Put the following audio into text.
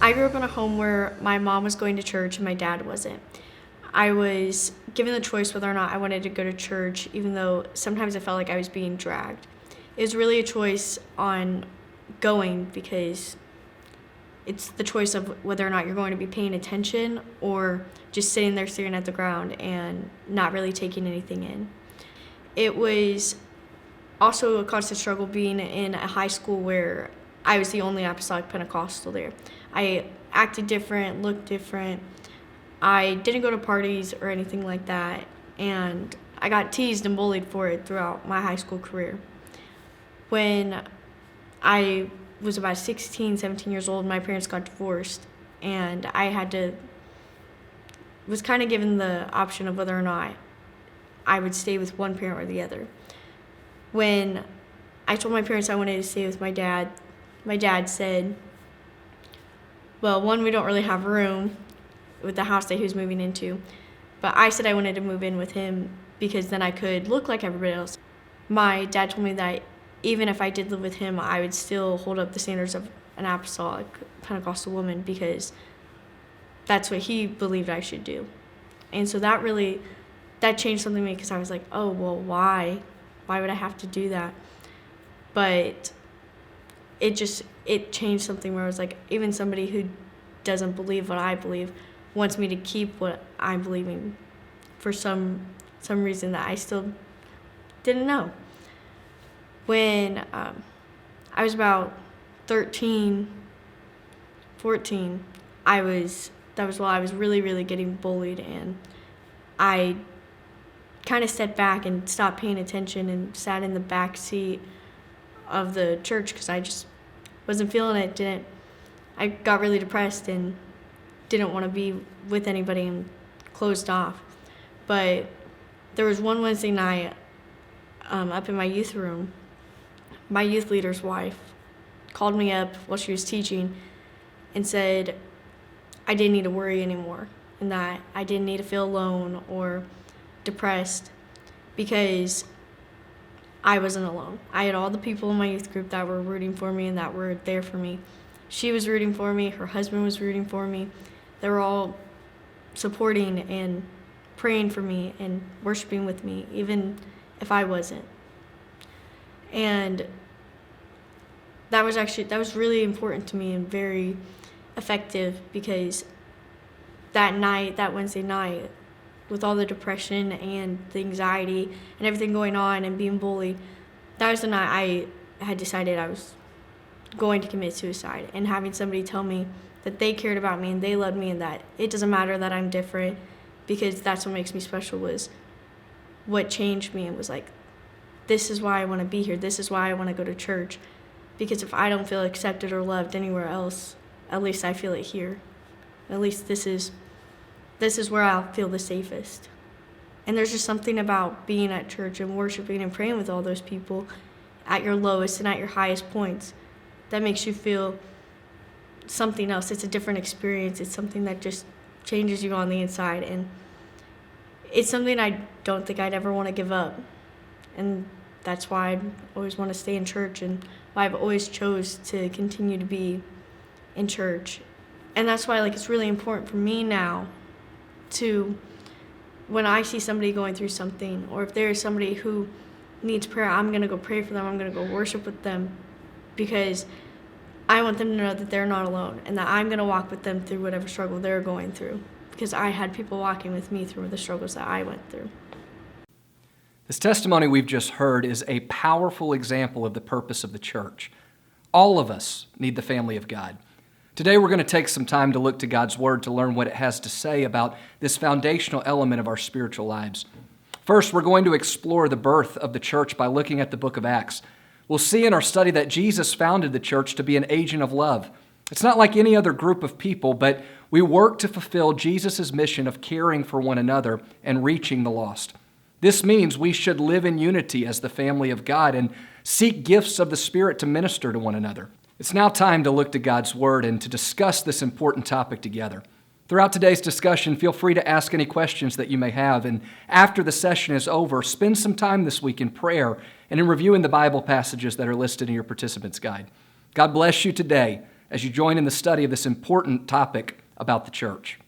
I grew up in a home where my mom was going to church and my dad wasn't. I was given the choice whether or not I wanted to go to church, even though sometimes I felt like I was being dragged. It was really a choice on going because it's the choice of whether or not you're going to be paying attention or just sitting there staring at the ground and not really taking anything in. It was also a constant struggle being in a high school where I was the only apostolic Pentecostal there. I acted different, looked different. I didn't go to parties or anything like that, and I got teased and bullied for it throughout my high school career. When I was about 16, 17 years old, my parents got divorced, and was kind of given the option of whether or not I would stay with one parent or the other. When I told my parents I wanted to stay with my dad said, well, one, we don't really have room with the house that he was moving into, but I said I wanted to move in with him because then I could look like everybody else. My dad told me that even if I did live with him, I would still hold up the standards of an apostolic Pentecostal woman because that's what he believed I should do. And so that changed something in me because I was like, oh, well, why? Why would I have to do that? But it changed something where I was like, even somebody who doesn't believe what I believe wants me to keep what I'm believing for some reason that I still didn't know. When I was about 13, 14, that was while I was really, really getting bullied, and I kind of stepped back and stopped paying attention and sat in the back seat of the church because I just wasn't feeling it. I got really depressed and didn't want to be with anybody and closed off. But there was one Wednesday night up in my youth room, my youth leader's wife called me up while she was teaching and said I didn't need to worry anymore and that I didn't need to feel alone or depressed because I wasn't alone. I had all the people in my youth group that were rooting for me and that were there for me. She was rooting for me. Her husband was rooting for me. They were all supporting and praying for me and worshiping with me, even if I wasn't. And that was really important to me and very effective because that Wednesday night, with all the depression and the anxiety and everything going on and being bullied, that was the night I had decided I was going to commit suicide. And having somebody tell me that they cared about me and they loved me and that it doesn't matter that I'm different because that's what makes me special was what changed me. It was like, this is why I want to be here. This is why I want to go to church. Because if I don't feel accepted or loved anywhere else, at least I feel it here. At least this is where I'll feel the safest. And there's just something about being at church and worshiping and praying with all those people at your lowest and at your highest points that makes you feel something else. It's a different experience. It's something that just changes you on the inside. And it's something I don't think I'd ever want to give up. And that's why I always want to stay in church and why I've always chose to continue to be in church. And that's why it's really important for me now to, when I see somebody going through something, or if there is somebody who needs prayer, I'm going to go pray for them. I'm going to go worship with them because I want them to know that they're not alone and that I'm going to walk with them through whatever struggle they're going through because I had people walking with me through the struggles that I went through. This testimony we've just heard is a powerful example of the purpose of the church. All of us need the family of God. Today we're going to take some time to look to God's Word to learn what it has to say about this foundational element of our spiritual lives. First, we're going to explore the birth of the church by looking at the book of Acts. We'll see in our study that Jesus founded the church to be an agent of love. It's not like any other group of people, but we work to fulfill Jesus' mission of caring for one another and reaching the lost. This means we should live in unity as the family of God and seek gifts of the Spirit to minister to one another. It's now time to look to God's Word and to discuss this important topic together. Throughout today's discussion, feel free to ask any questions that you may have, and after the session is over, spend some time this week in prayer and in reviewing the Bible passages that are listed in your participant's guide. God bless you today as you join in the study of this important topic about the church.